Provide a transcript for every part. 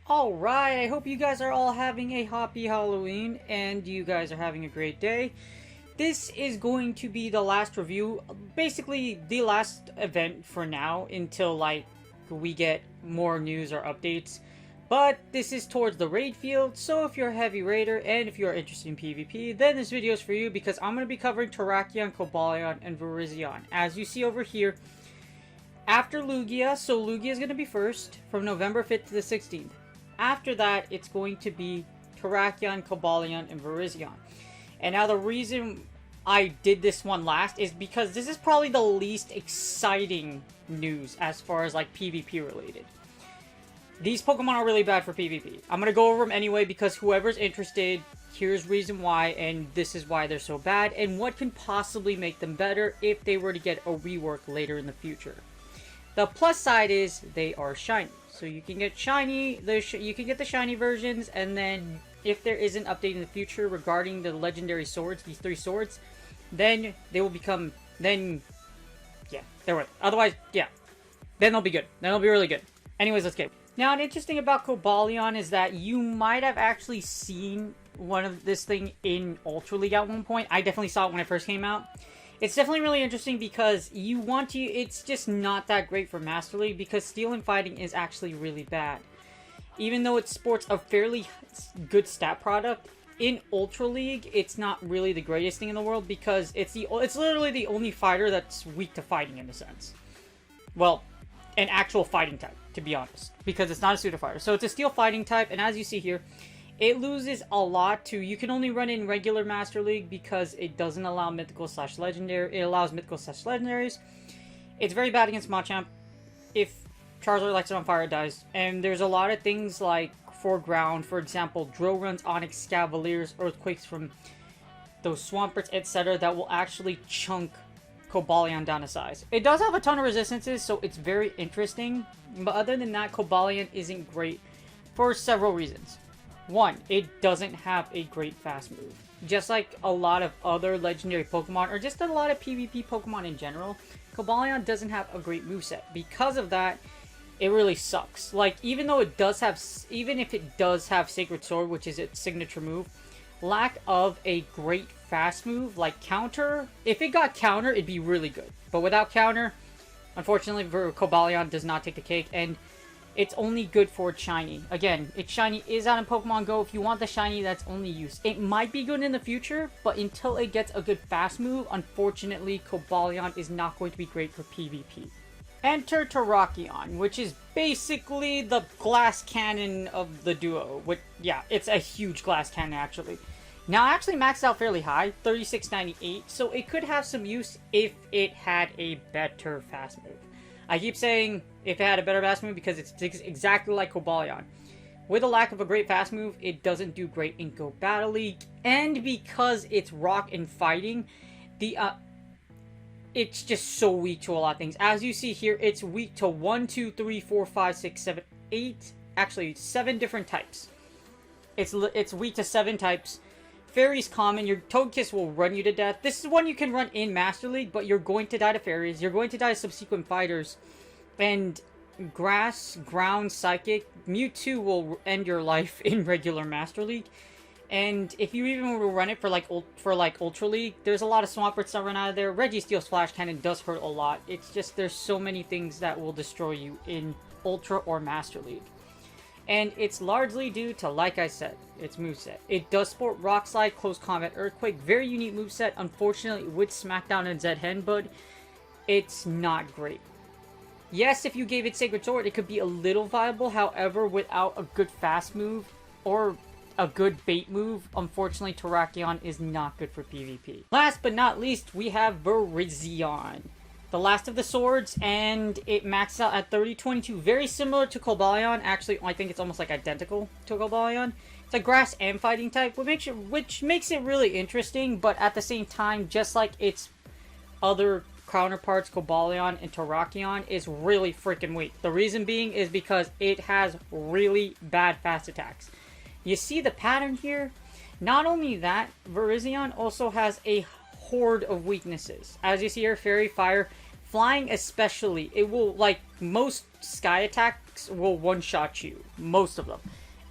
Alright, I hope you guys are all having a happy Halloween and you guys are having a great day. This is going to be the last review, basically the last event for now until like we get more news or updates. But this is towards the raid field, so if you're a heavy raider and if you're interested in PvP, then this video is for you because I'm going to be covering Terrakion, Cobalion, and Virizion. As you see over here, after Lugia, so Lugia is going to be first from November 5th to the 16th. After that, it's going to be Tarakion, Cobalion, and Virizion. And now the reason I did this one last is because this is probably the least exciting news as far as like PvP related. These Pokemon are really bad for PvP. I'm going to go over them anyway because whoever's interested, here's reason why, and this is why they're so bad, and what can possibly make them better if they were to get a rework later in the future. The plus side is they are shiny. So you can get shiny, you can get the shiny versions, and then if there is an update in the future regarding the legendary swords, these 3 swords, then they will become, then, yeah, they're worth it. Otherwise, yeah, then they'll be good. Then they'll be really good. Anyways, let's get. Now, what's interesting about Cobalion is that you might have actually seen one of this thing in Ultra League at one point. I definitely saw it when it first came out. It's definitely really interesting because you want to, it's just not that great for Master League because Steel and Fighting is actually really bad. Even though it sports a fairly good stat product, in Ultra League, it's not really the greatest thing in the world because it's literally the only fighter that's weak to fighting in a sense. Well, an actual fighting type, to be honest, because it's not a pseudo fighter. So it's a Steel Fighting type, and as you see here, it loses a lot to, you can only run in regular Master League because it doesn't allow mythical/legendary. It allows mythical/legendaries. It's very bad against Machamp. If Charizard lights it on fire, it dies. And there's a lot of things like foreground, for example, Drill Runs, Onyx, Cavaliers, Earthquakes from those Swamperts, etc. that will actually chunk Cobalion down to size. It does have a ton of resistances, so it's very interesting. But other than that, Cobalion isn't great for several reasons. One, it doesn't have a great fast move. Just like a lot of other legendary Pokemon, or just a lot of PvP Pokemon in general, Cobalion doesn't have a great moveset. Because of that, it really sucks. Like, even if it does have Sacred Sword, which is its signature move, lack of a great fast move, like Counter, if it got Counter, it'd be really good. But without Counter, unfortunately, Cobalion does not take the cake, and it's only good for shiny. Again, its shiny is out in Pokemon Go. If you want the shiny, that's only use. It might be good in the future, but until it gets a good fast move, unfortunately, Cobalion is not going to be great for PvP. Enter Terrakion, which is basically the glass cannon of the duo. Which, yeah, it's a huge glass cannon, actually. Now, I actually maxed out fairly high, 3698, so it could have some use if it had a better fast move. I keep saying if it had a better fast move because it's exactly like Cobalion. With a lack of a great fast move, it doesn't do great in Go Battle League. And because it's rock and fighting, it's just so weak to a lot of things. As you see here, it's weak to 1, 2, 3, 4, 5, 6, 7, 8, actually 7 different types. It's weak to 7 types. Fairy's common. Your Togekiss will run you to death. This is one you can run in Master League, but you're going to die to Fairies. You're going to die to subsequent fighters. And Grass, Ground, Psychic, Mewtwo will end your life in regular Master League. And if you even were to run it for like Ultra League, there's a lot of Swamperts that run out of there. Registeel's Flash Cannon does hurt a lot. It's just there's so many things that will destroy you in Ultra or Master League. And it's largely due to, like I said, its moveset. It does sport Rock Slide, Close Combat, Earthquake. Very unique moveset. Unfortunately, with Smackdown and Zed Headbutt, it's not great. Yes, if you gave it Sacred Sword, it could be a little viable. However, without a good fast move or a good bait move, unfortunately, Terrakion is not good for PvP. Last but not least, we have Virizion. the last of the swords, and it maxes out at 3022. Very similar to Cobalion. Actually, I think it's almost like identical to Cobalion. It's a grass and fighting type, which makes it really interesting, but at the same time, just like its other counterparts, Cobalion and Terrakion, is really freaking weak. The reason being is because it has really bad fast attacks. You see the pattern here? Not only that, Virizion also has a horde of weaknesses. As you see here, Fairy, Fire, Flying especially, it will, like, most sky attacks will one-shot you. Most of them.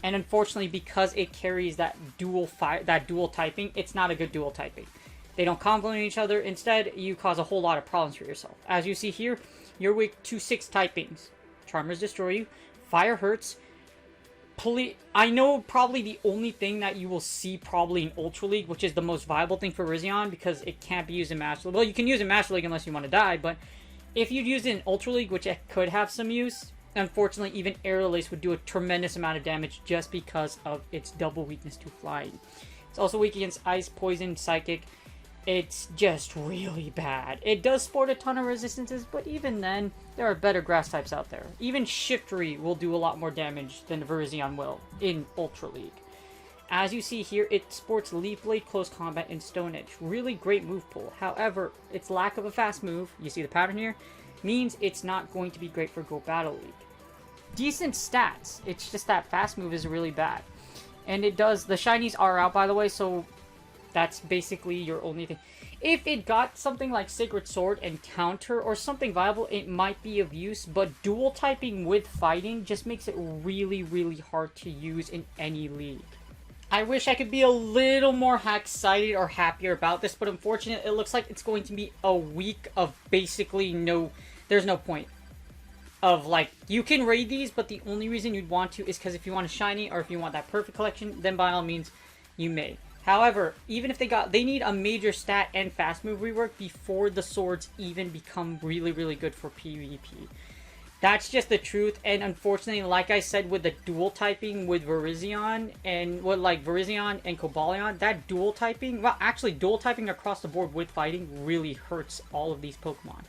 And unfortunately, because it carries that dual typing, it's not a good dual typing. They don't complement each other. Instead, you cause a whole lot of problems for yourself. As you see here, you're weak to 6 typings. Charmers destroy you. Fire hurts. I know probably the only thing that you will see probably in Ultra League, which is the most viable thing for Virizion, because it can't be used in Master League. Well, you can use it in Master League unless you want to die, but if you'd use it in Ultra League, which it could have some use, unfortunately, even Aerial Lace would do a tremendous amount of damage just because of its double weakness to flying. It's also weak against Ice, Poison, Psychic. It's just really bad. It does sport a ton of resistances, but even then, there are better grass types out there. Even Shiftry will do a lot more damage than Virizion will in Ultra League. As you see here, it sports Leaf Blade, Close Combat, and Stone Edge. Really great move pool. However, its lack of a fast move, you see the pattern here, means it's not going to be great for Go Battle League. Decent stats, it's just that fast move is really bad. And it does, the shinies are out by the way, so that's basically your only thing. If it got something like Sacred Sword and Counter or something viable, it might be of use, but dual typing with fighting just makes it really, really hard to use in any league. I wish I could be a little more excited or happier about this, but unfortunately, it looks like it's going to be a week of basically there's no point. Of, like, you can raid these, but the only reason you'd want to is because if you want a shiny or if you want that perfect collection, then by all means, you may. However, even if they need a major stat and fast move rework before the swords even become really, really good for PvP. That's just the truth, and unfortunately, like I said, with the dual typing with Virizion and Virizion and Cobalion, that dual typing, well, actually, dual typing across the board with fighting really hurts all of these Pokemon.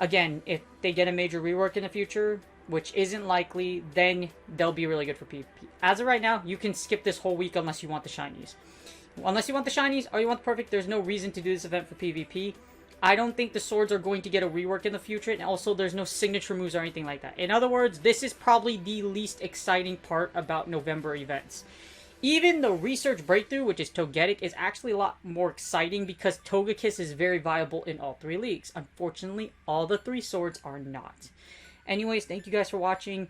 Again, if they get a major rework in the future, which isn't likely, then they'll be really good for PvP. As of right now, you can skip this whole week unless you want the shinies. Unless you want the shinies or you want the perfect, there's no reason to do this event for PvP. I don't think the swords are going to get a rework in the future, and also there's no signature moves or anything like that. In other words, this is probably the least exciting part about November events. Even the Research Breakthrough, which is Togetic, is actually a lot more exciting because Togekiss is very viable in all 3 leagues. Unfortunately, all the 3 swords are not. Anyways, thank you guys for watching.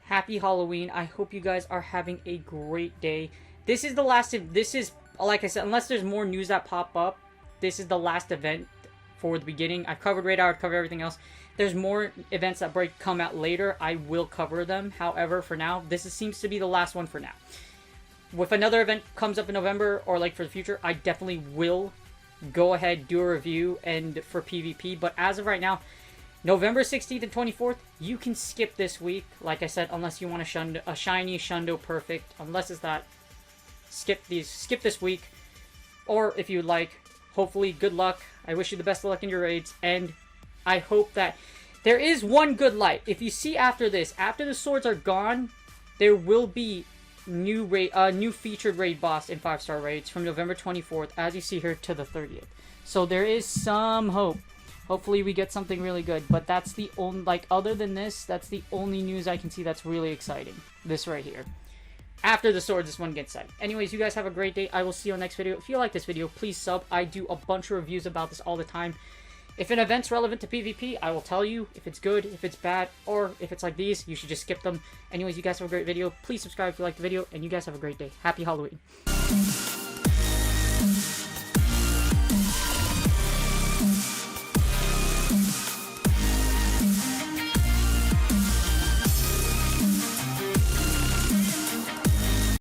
Happy Halloween. I hope you guys are having a great day. This is the last, like I said, unless there's more news that pop up, this is the last event for the beginning. I've covered Radar, I've covered everything else. There's more events that come out later. I will cover them. However, for now, this seems to be the last one for now. If another event comes up in November or like for the future, I definitely will go ahead, do a review and for PvP. But as of right now, November 16th and 24th, you can skip this week. Like I said, unless you want a shiny Shundo Perfect. Unless it's that, skip this week. Or if you'd like, hopefully, good luck. I wish you the best of luck in your raids. And I hope that there is one good light. If you see after this, after the swords are gone, there will be new featured raid boss in 5-star raids from November 24th, as you see here, to the 30th. So there is some hope. Hopefully we get something really good, but that's the only, like, other than this, that's the only news I can see that's really exciting. This right here. After the swords, this one gets set. Anyways, you guys have a great day. I will see you on the next video. If you like this video, please sub. I do a bunch of reviews about this all the time. If an event's relevant to PvP, I will tell you if it's good, if it's bad, or if it's like these, you should just skip them. Anyways, you guys have a great video. Please subscribe if you like the video, and you guys have a great day. Happy Halloween.